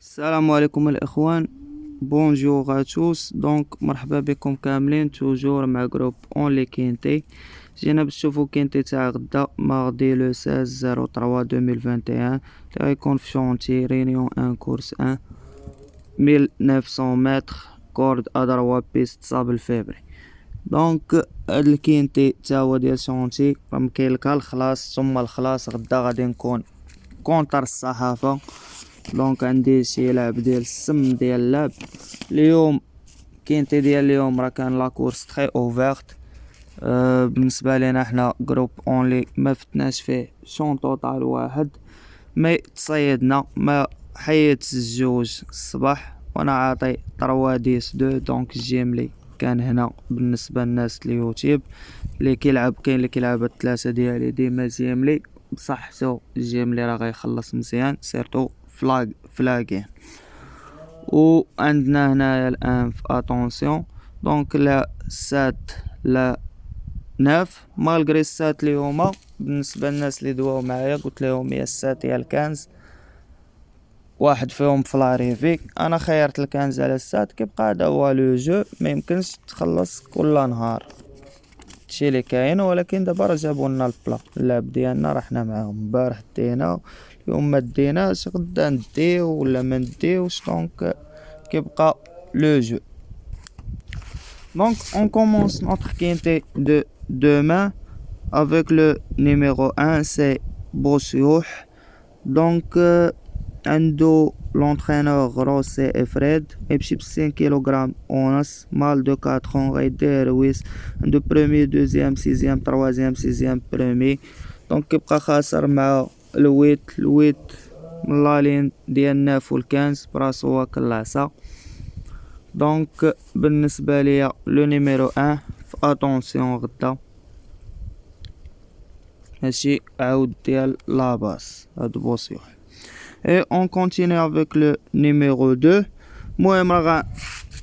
السلام عليكم الإخوان. بونجور توس. مرحبا بكم كاملين توجور مع جروب اونلي كينتي. جينا باش نشوفو كينتي تاع غدا ماردي لو 16/03 2021 اللي غيكون في شونتي رينيون ان كورس 1 1900 متر كورد ادروا بيست صابل فيبري. هاد الكينتي تا هو ديال شونتي راه مكايلكا الخلاص ثم الخلاص غدا غادي نكون كونتر الصحافة. عندي شي لعب ديال السم ديال اللعب اليوم. كينتي ديال اليوم راه كان لا كورس تري اوفرت. بالنسبه لينا حنا جروب اونلي ما فتناش فيه شون توتال واحد، ما تصيدنا ما حيت الجوج الصباح وانا عاطي 3 ديس 2. الجيم كان هنا بالنسبه للناس اليوتيوب اللي كيلعب، كاين اللي كيلعب الثلاثه ديالي ديما جيملي بصح سو الجيملي راه غيخلص مزيان سيرتو فلاغين. وعندنا هنايا الان في اتونسيون لا سات لا ناف مالغري السات اللي هما بالنسبه للناس اللي دواو معايا قلت لهم يا السات يا الكنز، واحد فيهم في لاريفي. انا خيرت الكنز على السات، كيبقى هذا هو لو جو، ما يمكنش تخلص كل نهار هادشي اللي كاين. ولكن دابا راه جابوا لنا البلا اللعب ديالنا راه حنا معاهم. البارح دينا اليوم ما ديناش، غدا نديو ولا ما نديوش. كيبقى لو جو. on commence notre quintet de demain avec le numéro 1 c'est Bossioux. عنده l'entraîneur Rosé et Fred يمشي ب5 كيلوغرام ونص مال دو 4 غيدير ويس. عنده برومي دوزيام سيزيام تروازيام سيزيام برومي. كيبقى خاسر مع الويت من لالين ديال الناف والكانز براسو واكل العصا. بالنسبه ليا لو نيميرو 1 في اتونسيون غدا ماشي عاود ديال لاباس هاد بوسيوح. Et on continue avec le numéro 2. المهم راه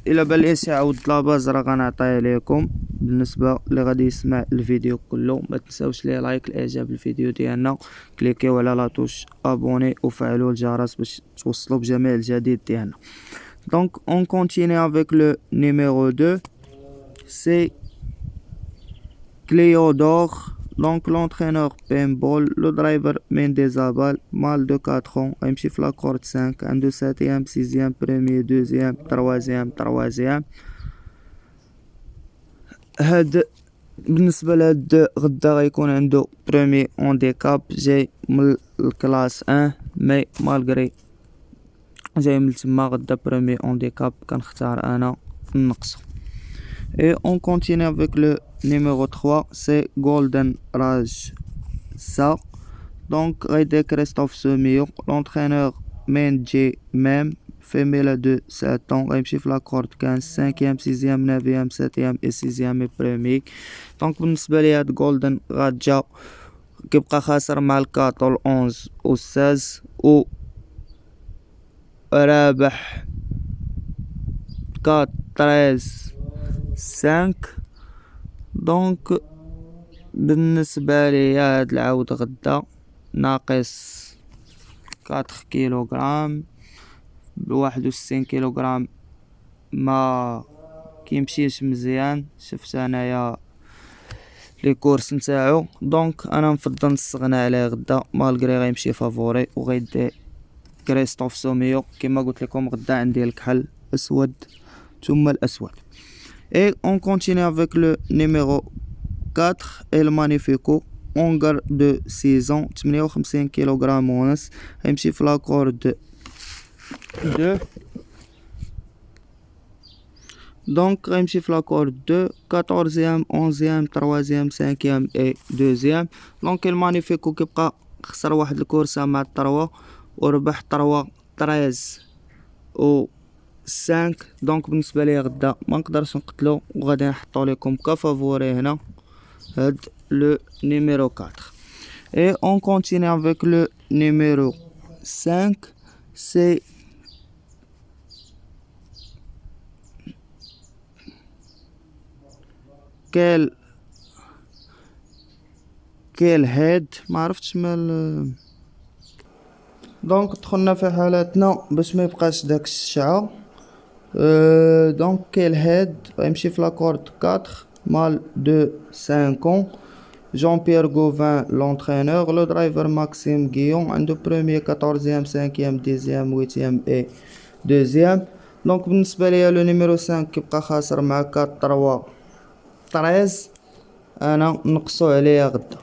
الا بان لي شي عاود لاباز راه غنعطيه ليكم. بالنسبه اللي غادي يسمع الفيديو كله ما تنساوش لي لايك الاعجاب الفيديو ديالنا، كليكيو على لاطوش ابوني وفعلوا الجرس باش توصلوا بجميع الجديد ديالنا. on continue avec le numéro 2 c'est Cléodore. l'entraîneur Paintball, le driver Mendezabal, mal de 4 ans, يمشي في لاكورد 5 عنده 7ème 6ème premier 2ème 3ème. هاد بالنسبة لهاد غدا غيكون عنده برومي اونديكاب جاي من الكلاس 1 مي مالغري جاي من تما غدا برومي اونديكاب كنختار انا نقصو. Et on continue avec le numéro 3 c'est Golden Rage ça. غيدير كريستوف سوميو. l'entraîneur Menji Mem femelle de 7 ans غيمشي في لاكورد 15 5ème 6ème 9ème 7ème et 6ème premier. بالنسبة لي هاد جولدن غاجا كيبقى خاسر مع الكاطول 11 و 16 و رابح 4 13 5. بالنسبة لي هاد العود غدا ناقص 4 كيلوغرام ب61 كيلوغرام ما كيمشيش مزيان. شفت انايا لي كورس نتاعو انا نفضل نستغنى عليه غدا مالغري غيمشي فافوري وغيدي كريستوف سوميو. كما قلت لكم غدا عندي الكحل اسود ثم الاسود. Et on continue avec le numéro 4 El Magnifico Hongre de 6 ans 58 كيلوغرام ونص غيمشي في لاكورد 2. غيمشي في لاكورد 2 14ème 11ème 3ème 5ème et 2ème. المانيفيكو كيبقى خسر واحد الكورسه مع الطروا وربح طروا 13 و 5. بالنسبه لي غدا ما نقدرش نقتلو وغادي نحطو لكم كفافوري هنا هاد le numéro 4. Et on continue avec le numéro 5 c'est كيل هيد ما عرفتش مال. دونك دخلنا في حالاتنا باش ما يبقاش داك الشعة. دونك كاين الهيد غيمشي في لاكورد 4 مال دو 5 Jean-Pierre Gauvin, l'entraîneur, le driver Maxime Guillon, un de premier, 14e, 5e, 10e, 8e et 2e. Donc, بالنسبة ليا le numéro 5 كيبقى خاسر مع 4 3 13. أنا نقصو عليه غدا.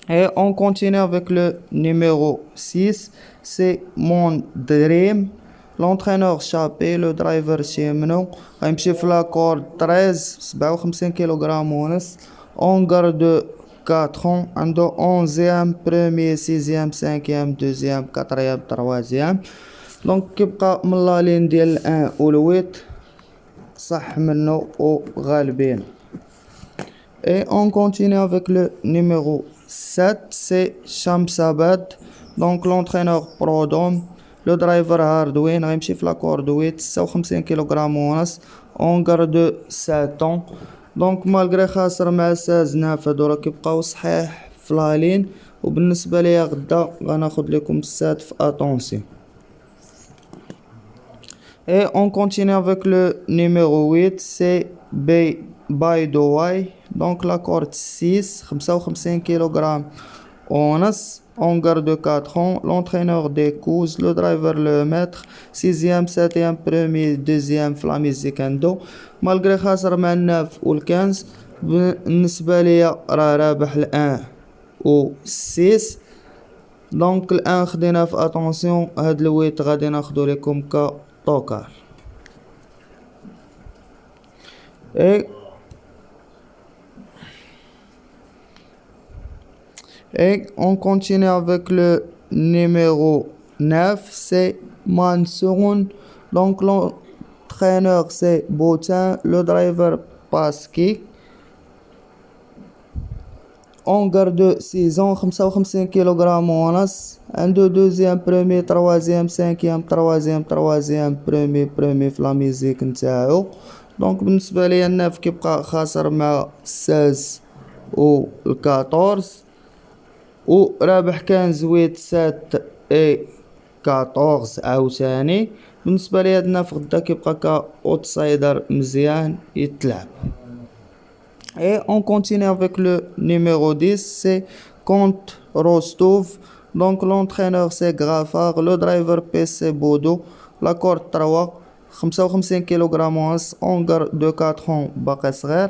Et on continue avec le numéro 6, c'est Mon Dream. L'entraîneur Chappé, le driver Chemno, غيمشي في لاكورد 13 57 كيلوغرام ونص. On garde 4 ans, عنده 11e, 1er, 6e, 5e, 2e, 4e, 3e. Donc كيبقى من لا لين ديال 1 و 8 صح منه وغالبين. Et on continue avec le numéro 7, c'est Shamsabad. Donc l'entraîneur Prodom, le driver Hardwin, غيمشي في لاكورد 8 56 كيلوغرام ونص. On garde 7 ans. دونك مالغري خاسر مع 16 ناف هادو راه كيبقاو صحيح في لالين. وبالنسبه ليا غدا غناخد لكم السات في اتونسيون. Et on continue avec le numéro 8, c'est Baydouay. Donc la corde 6 55 kg ونص. On garde 4 ans. L'entraîneur découse, le driver le maître. 6e, 7e, 1er, 2e في لا ميزيكاندو. مالغري خاسر مع 9 و 15. بالنسبة ليا راه رابح 1 و 6. دونك 1 خدينا في اتونسيون. هاد الويت غادي ناخدو لكم ك توكار. Et on continue avec le numéro 9, c'est Mansour. Donc l'entraîneur c'est Boutin, le driver Paski. On garde 6 ans, 55 kg ونص. عنده 2e, 1er, 3e, 5e, 3e, 3e, 1er في لا ميزيك نتاعو. دونك بالنسبة ليا الناف كيبقى خاسر مع 16 و 14 و رابح 15 8 7 اي 14 عاوتاني. بالنسبة ليا هاد الناف غدا كيبقى كا اوتسايدر مزيان يتلعب. Et on continue avec le numéro 10, c'est Comte Rostov. Donc l'entraîneur c'est Grafar, le driver PC Bodo, la corde 3 55 kg ونص. On garde de 4 ans باقي صغير.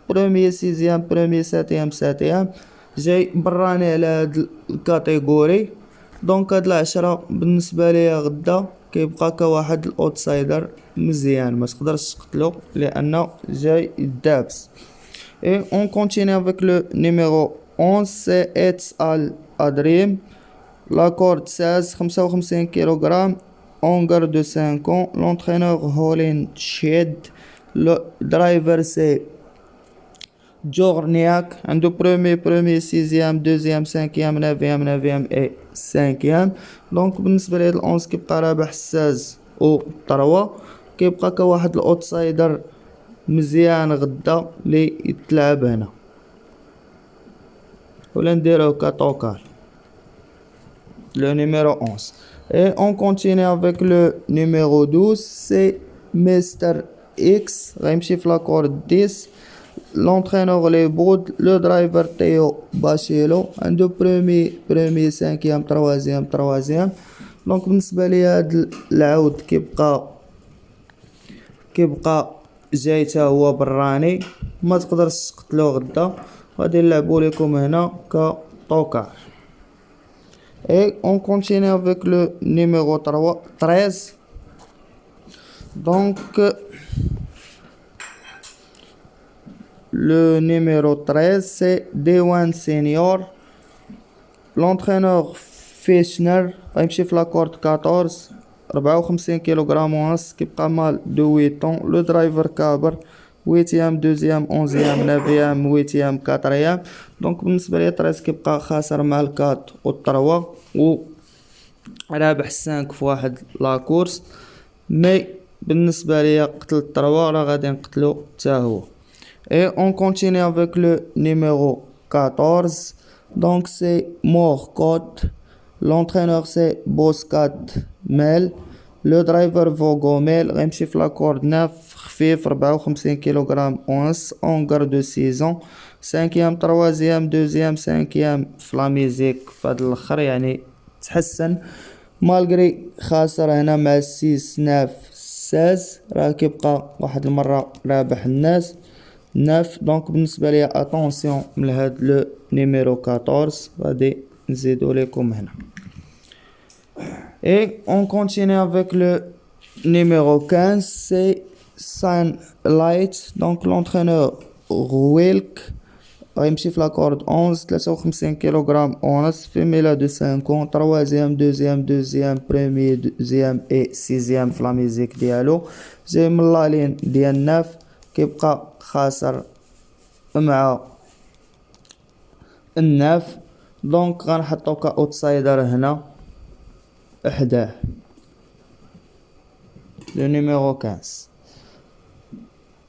1er 6e 1er 7e 7e. جاي براني على هاد الكاتيجوري. دونك هاد العشرة بالنسبة ليا غدا كيبقى كواحد الاوتسايدر مزيان ما تقدرش تقتلو لانه جاي دابس. Et on continue avec le numéro 11, c'est Etz Al-Adrim. La corde 16, 55 kg. On garde 5 ans. L'entraîneur Holin Shed. Le driver c'est Djorniak. Un de premier, 6e, 2e, 5e, 9e, 9e et 5e. Donc بالنسبة لهاد ال11 كيبقى رابح 16 و 3. كيبقى كواحد الاوتسايدر مزيان غدا لي يتلعب هنا ولا نديروه كطوكار. Le numéro 11. Et on continue avec le numéro 12, c'est Mr X. غيمشي في لاكورد 10. L'entraîneur les بود, le driver Théo Bachelo. عنده premier 5e 3e. دونك بالنسبة لي هاد العود كيبقى جاي تا هو براني ما تقدرش تقتلو غدا. غادي نلعبو لكم هنا كطوكار. Et on continue avec le numéro 13. Donc le numéro 13 c'est Dewan Senior. L'entraîneur Fechner غيمشي في لاكورد 14 54 كيلوغرام ونص. كيبقى مال دو 8 ans. Le driver كابر 8e 2e 11e 9e 8e 4e. دونك بالنسبة لي 13 كيبقى خاسر مع الكات و 3 و رابح 5 في واحد لاكورس. مي بالنسبة لي قتل 3 راه غادي نقتلو تا هو. Et on continue avec le numéro 14. Donc c'est Morcotte. لونترينور سي بوسكات ميل. لو درايفر فوغوميل غيمشي في لاكورد 9 خفيف 54 كيلوغرام ونص اونغر دو سيزون. سانكيام تروازيام دوزيام سانكيام في لا ميزيك فهاد الاخر يعني تحسن مالغري خاسر هنا مع 6 9 16 راه كيبقى واحد المرة رابح الناس 9. دونك بالنسبة ليا اتونسيون من هاد لو نيميرو 14 غادي نزيدو ليكم هنا. Et on continue avec le numéro 15, c'est Sunlight. Donc l'entraîneur Wilk غيمشي في لاكورد 11 53 كيلوغرام ونص في ميلا دو 5 troisième deuxième premier deuxième et sixième في لا ميزيك ديالو. جاي من لالين ديال 9 كيبقى خاسر مع الناف. دونك غنحطو كاوتسايدر هنا حداه le numéro 15.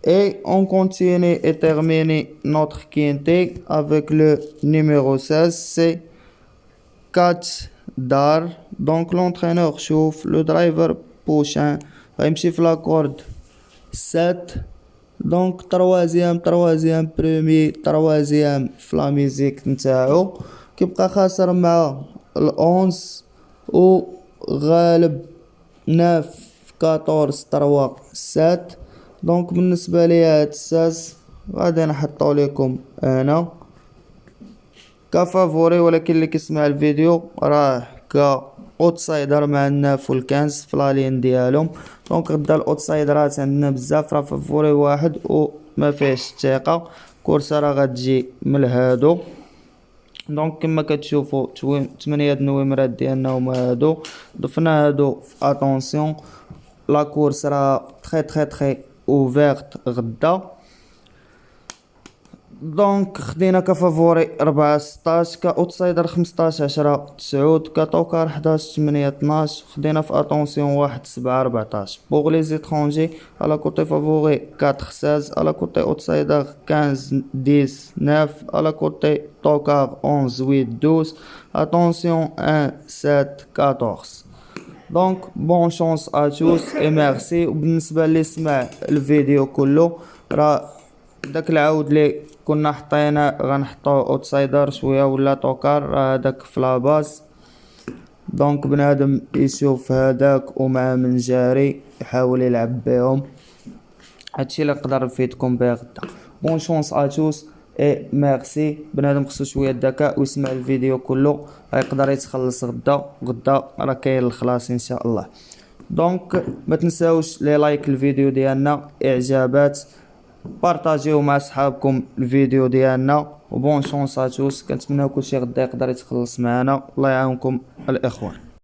Et on continue et termine notre quintet avec le numéro 16, c'est 4 Dar. Donc l'entraîneur chauffe, le driver prochain غيمشي في لاكورد 7. دونك troisième premier troisième في لا ميزيك نتاعو كيبقى خاسر مع ال11 و غالب 9 14 3 7. دونك بالنسبة ليا هاد 16 غادي نحطو ليكم هنا كفافوري، ولكن اللي كيسمع الفيديو راه كاوتسايدر مع الناف والكنز في لالين ديالهم. دونك غدا الاوتسايدرات عندنا بزاف، راه فافوري واحد وما فيهش الثقة، كورسة راه غتجي من هادو. دونك كما كتشوفوا 8 النويمرات ديالنا هما هادو، ضفنا هادو في اتونسيون. لا كورس راه تري اوفيرت غدا. دونك خدينا كفافوري 4 16 كاوتسايدر 15 10 9 كطوكار 11 8 12 خدينا في اتونسيون 1 7 14. بوغ لي زيترونجي على كوتي فافوري 4 16 على كوتي اوتسايدر 15 10 9 على كوتي طوكار 11 8 12. اتونسيون 1 7 14. دونك بون شونس ا توس اي ميرسي. وبالنسبه اللي سمع الفيديو كله راه داك العود لي كنا حطينا غنحطو اوتسايدر شويه ولا طوكار راه داك في لاباز. دونك بنادم يشوف هداك ومع من جاري يحاول يلعب بهم. هادشي اللي نقدر نفيدكم بيه غدا. بون شونس ا توس اي ميرسي. بنادم خصو شويه الذكاء ويسمع الفيديو كله غيقدر يتخلص غدا راه كاين الخلاص ان شاء الله. دونك ما تنساوش لي لايك الفيديو ديالنا، اعجابات، بارطاجيو مع صحابكم الفيديو ديالنا. وبون شونس ا توس، كنتمنى كلشي غدا يقدر يتخلص معنا. الله يعاونكم الاخوان.